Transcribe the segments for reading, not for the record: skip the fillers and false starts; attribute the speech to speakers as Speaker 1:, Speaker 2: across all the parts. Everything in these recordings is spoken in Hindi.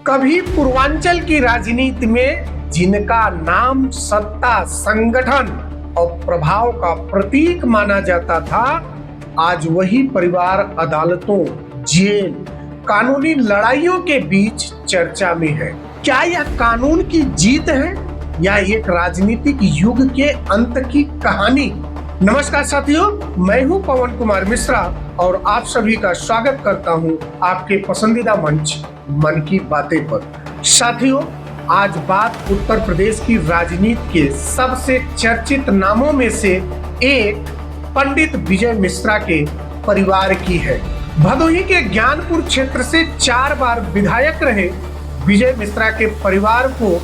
Speaker 1: कभी पूर्वांचल की राजनीति में जिनका नाम सत्ता, संगठन और प्रभाव का प्रतीक माना जाता था, आज वही परिवार अदालतों, जेल, कानूनी लड़ाइयों के बीच चर्चा में है। क्या यह कानून की जीत है या एक राजनीतिक युग के अंत की कहानी? नमस्कार साथियों, मैं हूं पवन कुमार मिश्रा और आप सभी का स्वागत करता हूं आपके पसंदीदा मंच मन की बातें पर। साथियों, आज बात उत्तर प्रदेश की राजनीति के सबसे चर्चित नामों में से एक पंडित विजय मिश्रा के परिवार की है। भदोही के ज्ञानपुर क्षेत्र से 4 बार विधायक रहे विजय मिश्रा के परिवार को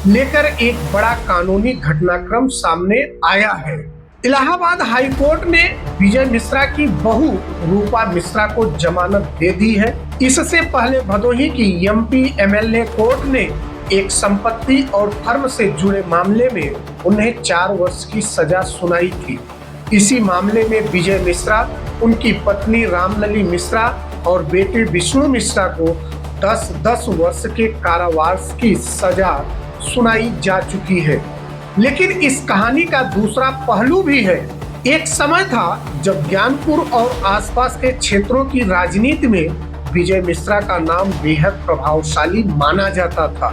Speaker 1: लेकर एक बड़ा कानूनी घटनाक्रम सामने आया है। इलाहाबाद हाई कोर्ट ने विजय मिश्रा की बहू रूपा मिश्रा को जमानत दे दी है। इससे पहले भदोही की एमपी एमएलए कोर्ट ने एक संपत्ति और फर्म से जुड़े मामले में उन्हें 4 वर्ष की सजा सुनाई थी। इसी मामले में विजय मिश्रा, उनकी पत्नी रामलली मिश्रा और बेटे विष्णु मिश्रा को 10 वर्ष के कारावास की सजा सुनाई जा चुकी है। लेकिन इस कहानी का दूसरा पहलू भी है। एक समय था जब ज्ञानपुर और आसपास के क्षेत्रों की राजनीति में विजय मिश्रा का नाम बेहद प्रभावशाली माना जाता था।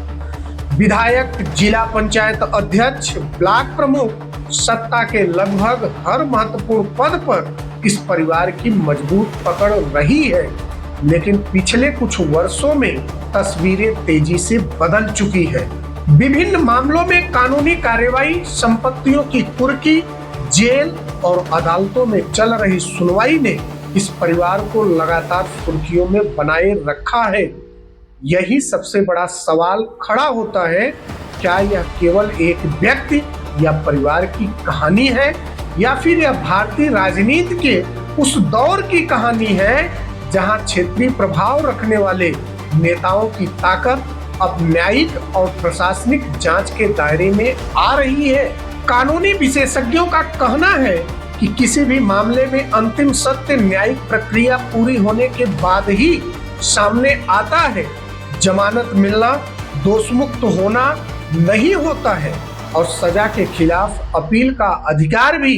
Speaker 1: विधायक, जिला पंचायत अध्यक्ष, ब्लॉक प्रमुख, सत्ता के लगभग हर महत्वपूर्ण पद पर इस परिवार की मजबूत पकड़ रही है। लेकिन पिछले कुछ वर्षों में तस्वीरें तेजी से बदल चुकी है। विभिन्न मामलों में कानूनी कार्रवाई, संपत्तियों की कुर्की, जेल और अदालतों में चल रही सुनवाई ने इस परिवार को लगातार सुर्खियों में बनाए रखा है। यही सबसे बड़ा सवाल खड़ा होता है, क्या यह केवल एक व्यक्ति या परिवार की कहानी है या फिर यह भारतीय राजनीति के उस दौर की कहानी है जहां क्षेत्रीय प्रभाव रखने वाले नेताओं की ताकत अब न्यायिक और प्रशासनिक जांच के दायरे में आ रही है। कानूनी विशेषज्ञों का कहना है कि किसी भी मामले में अंतिम सत्य न्यायिक प्रक्रिया पूरी होने के बाद ही सामने आता है। जमानत मिलना दोषमुक्त होना नहीं होता है और सजा के खिलाफ अपील का अधिकार भी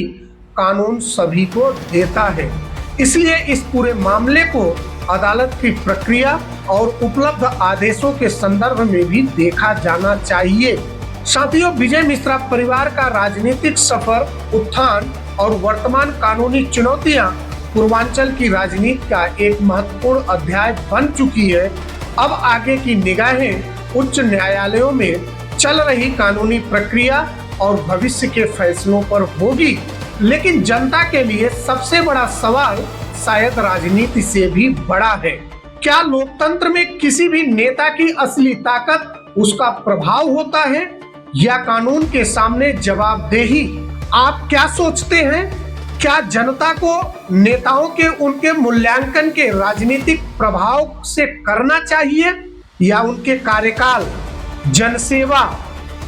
Speaker 1: कानून सभी को देता है। इसलिए इस पूरे मामले को अदालत की प्रक्रिया और उपलब्ध आदेशों के संदर्भ में भी देखा जाना चाहिए। साथियों, विजय मिश्रा परिवार का राजनीतिक सफर, उत्थान और वर्तमान कानूनी चुनौतियां पूर्वांचल की राजनीति का एक महत्वपूर्ण अध्याय बन चुकी है। अब आगे की निगाहें उच्च न्यायालयों में चल रही कानूनी प्रक्रिया और भविष्य के फैसलों पर होगी। लेकिन जनता के लिए सबसे बड़ा सवाल शायद राजनीति से भी बड़ा है। क्या लोकतंत्र में किसी भी नेता की असली ताकत उसका प्रभाव होता है या कानून के सामने जवाबदेही? आप क्या सोचते हैं? क्या जनता को नेताओं के उनके मूल्यांकन के राजनीतिक प्रभाव से करना चाहिए या उनके कार्यकाल, जनसेवा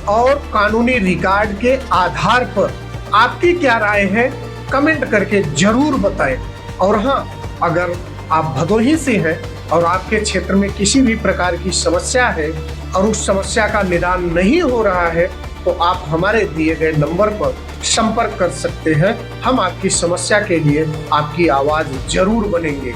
Speaker 1: और कानूनी रिकॉर्ड के आधार पर? आपकी क्या राय है? कमेंट करके जरूर बताएं। और हाँ, अगर आप भदोही से हैं और आपके क्षेत्र में किसी भी प्रकार की समस्या है और उस समस्या का निदान नहीं हो रहा है तो आप हमारे दिए गए नंबर पर संपर्क कर सकते हैं। हम आपकी समस्या के लिए आपकी आवाज जरूर बनेंगे।